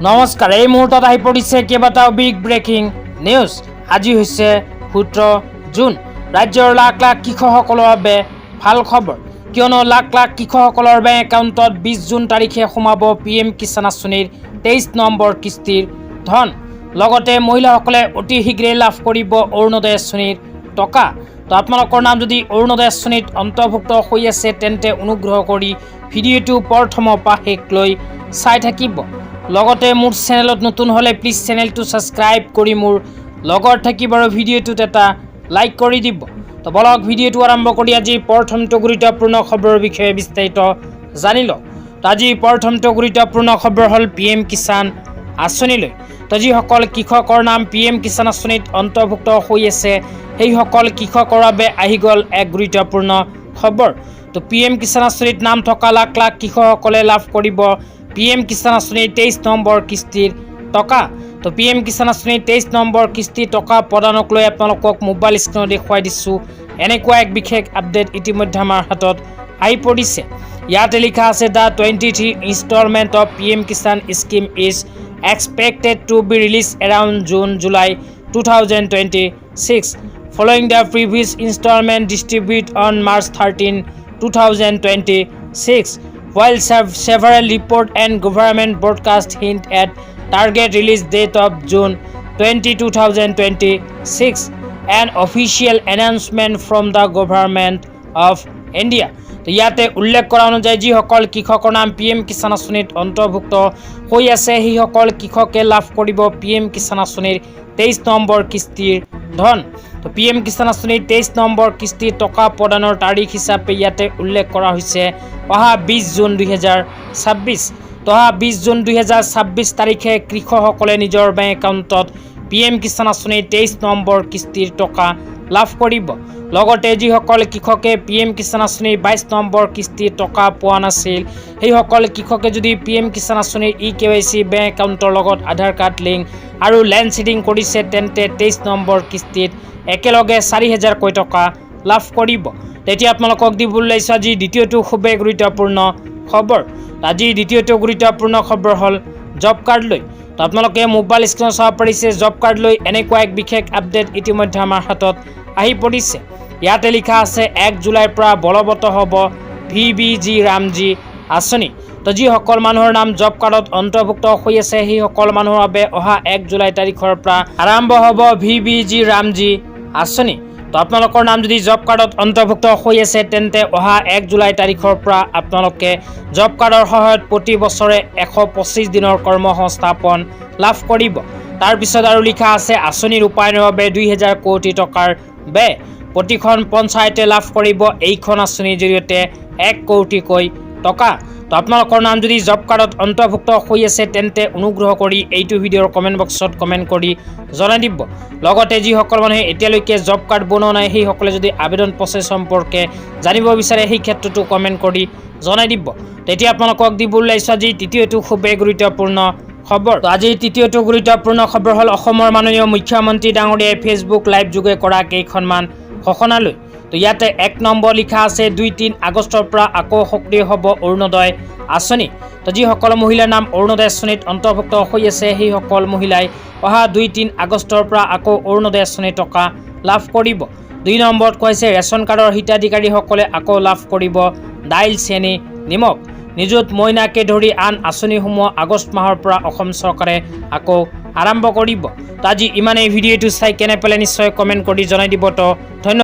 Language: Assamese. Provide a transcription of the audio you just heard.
নমস্কাৰ, এই মুহূৰ্তত আহি পৰিছে কেইবাটাও বিগ ব্ৰেকিং নিউজ। আজি হৈছে 17 জুন। ৰাজ্যৰ লাখ লাখ কৃষকসকলৰ বাবে ভাল খবৰ, কিয়নো লাখ লাখ কৃষকসকলৰ বেংক একাউণ্টত 20 জুন তাৰিখে সোমাব PM কিষাণ আঁচনিৰ 23 নম্বৰ কিস্তিৰ ধন। লগতে মহিলাসকলে অতি শীঘ্ৰে লাভ কৰিব অৰুণোদয় আঁচনিৰ টকা। তো আপোনালোকৰ নাম যদি অৰুণোদয় আঁচনিত অন্তৰ্ভুক্ত হৈ আছে তেন্তে অনুগ্ৰহ কৰি ভিডিঅ'টো প্ৰথমৰ পৰা শেষলৈ চাই থাকিব। লগতে মোৰ চেনেলত নতুন হ'লে প্লিজ চেনেলটো ছাবস্ক্ৰাইব কৰি মোৰ লগত থাকিব আৰু ভিডিঅ'টোত এটা লাইক কৰি দিব। তো বলক ভিডিঅ'টো আৰম্ভ কৰি আজিৰ প্ৰথমটো গুৰুত্বপূৰ্ণ খবৰৰ বিষয়ে বিস্তাৰিত জানি লওঁ। তো আজিৰ প্ৰথমটো গুৰুত্বপূৰ্ণ খবৰ হ'ল PM কিষাণ আঁচনিলৈ। তো যিসকল কৃষকৰ নাম PM কিষাণ আঁচনিত অন্তৰ্ভুক্ত হৈ আছে সেইসকল কৃষকৰ বাবে আহি গ'ল এক গুৰুত্বপূৰ্ণ খবৰ। তো PM কিষাণ আঁচনিত নাম থকা লাখ লাখ কৃষকসকলে লাভ কৰিব PM কিষাণ আঁচনিৰ 23 নম্বৰ কিস্তিৰ টকা। তো PM কিষাণ আঁচনিৰ 23 নম্বৰ কিস্তিৰ টকা প্ৰদানক লৈ আপোনালোকক মোবাইল স্ক্ৰীনত দেখুৱাই দিছোঁ। এনেকুৱা এক বিশেষ আপডেট ইতিমধ্যে আমাৰ হাতত আহি পৰিছে। ইয়াতে লিখা আছে the 23 instalment of PM Kisan scheme is expected to be released around June-July 2026, following the previous installment distributed on March 13, 2026. While several reports and government broadcasts hint at target release date of June 20, 2026, an official announcement from the government of India. তো ইয়াতে উল্লেখ কৰা অনুযায়ী যিসকল কৃষকৰ নাম PM কিষাণ আঁচনিত অন্তৰ্ভুক্ত হৈ আছে সেইসকল কৃষকে লাভ কৰিব PM কিষাণ আঁচনিৰ 23 নম্বৰ কিস্তিৰ ধন। তো PM কিষাণ আঁচনিৰ 23 নম্বৰ কিস্তিৰ টকা প্ৰদানৰ তাৰিখ হিচাপে ইয়াতে উল্লেখ কৰা হৈছে অহা 20 জুন 2026। তো অহা 20 জুন 2026 তাৰিখে কৃষকসকলে নিজৰ বেংক একাউণ্টত PM কিষাণ আঁচনিৰ 23 নম্বৰ কিস্তিৰ টকা লাভ কৰিব। লগতে যিসকল কৃষকে PM কিষাণ আঁচনিৰ 22 নম্বৰ কিস্তিৰ টকা পোৱা নাছিল সেইসকল কৃষকে যদি PM কিষাণ আঁচনিৰ EKYC বেংক একাউণ্টৰ লগত আধাৰ কাৰ্ড লিংক আৰু লেণ্ড চিডিং কৰিছে তেন্তে 23 নম্বৰ কিস্তিত একেলগে 4,000কৈ টকা লাভ কৰিব। তেতিয়া আপোনালোকক দিবলৈ লৈছোঁ আজি দ্বিতীয়টো খুবেই গুৰুত্বপূৰ্ণ খবৰ। আজিৰ দ্বিতীয়টো গুৰুত্বপূৰ্ণ খবৰ হ'ল জব কাৰ্ড লৈ। তো আপোনালোকে মোবাইল স্ক্ৰীনত চাব পাৰিছে জব কাৰ্ড লৈ এনেকুৱা এক বিশেষ আপডেট ইতিমধ্যে আমাৰ হাতত আহি পৰিছে। ইয়াতে লিখা আছে 1 জুলাইৰ পৰা বলৱৎ হ'ব VBG ৰামজী আঁচনি। তো যিসকল মানুহৰ নাম জব কাৰ্ডত অন্তৰ্ভুক্ত হৈ আছে সেইসকল মানুহৰ বাবে অহা 1 জুলাই তাৰিখৰ পৰা আৰম্ভ হ'ব VBG ৰামজী আঁচনি। তো আপোনালোকৰ নাম যদি জব কাৰ্ডত অন্তৰ্ভুক্ত হৈ আছে তেন্তে অহা 1 জুলাই তাৰিখৰ পৰা আপোনালোকে জব কাৰ্ডৰ সহায়ত প্ৰতি বছৰে 125 দিনৰ কৰ্মসংস্থাপন লাভ কৰিব। তাৰপিছত আৰু লিখা আছে আঁচনি ৰূপায়ণৰ বাবে 2,000 কোটি টকাৰ ব্যয়। প্ৰতিখন পঞ্চায়তে লাভ কৰিব এইখন আঁচনিৰ জৰিয়তে 1 কোটিকৈ টকা। তো আপোনালোকৰ নাম যদি জব কাৰ্ডত অন্তৰ্ভুক্ত হৈ আছে তেন্তে অনুগ্ৰহ কৰি এইটো ভিডিঅ'ৰ কমেণ্ট বক্সত কমেণ্ট কৰি জনাই দিব। লগতে যিসকল মানুহে এতিয়ালৈকে জব কাৰ্ড বনোৱা নাই সেইসকলে যদি আবেদন প্ৰচেছ সম্পৰ্কে জানিব বিচাৰে সেই ক্ষেত্ৰতো কমেণ্ট কৰি জনাই দিব। তেতিয়া আপোনালোকক দিবলৈ লৈছোঁ আজি তৃতীয়টো খুবেই গুৰুত্বপূৰ্ণ খবৰ। তো আজিৰ তৃতীয়টো গুৰুত্বপূৰ্ণ খবৰ হ'ল অসমৰ মাননীয় মুখ্যমন্ত্ৰী ডাঙৰীয়াই ফেচবুক লাইভ যোগে কৰা কেইখনমান ঘোষণালৈ। তো ইয়াতে 1 নম্বৰ লিখা আছে 2-3 আগষ্টৰ পৰা আকৌ সক্ৰিয় হ'ব অৰুণোদয় আঁচনি। তো যিসকল মহিলাৰ নাম অৰুণোদয় আঁচনিত অন্তৰ্ভুক্ত হৈ আছে সেইসকল মহিলাই অহা 2-3 আগষ্টৰ পৰা আকৌ অৰুণোদয় আঁচনিৰ টকা লাভ কৰিব। 2 নম্বৰত কৈছে ৰেচন কাৰ্ডৰ হিতাধিকাৰীসকলে আকৌ লাভ কৰিব দাইল, চেনি, নিমখ। নিযুত মইনাকে ধৰি আন আঁচনিসমূহ আগষ্ট মাহৰ পৰা অসম চৰকাৰে আকৌ আৰম্ভ কৰিব। তো আজি ইমানেই। ভিডিঅ'টো চাই কেনে পালে নিশ্চয় কমেণ্ট কৰি জনাই দিব। তো ধন্যবাদ।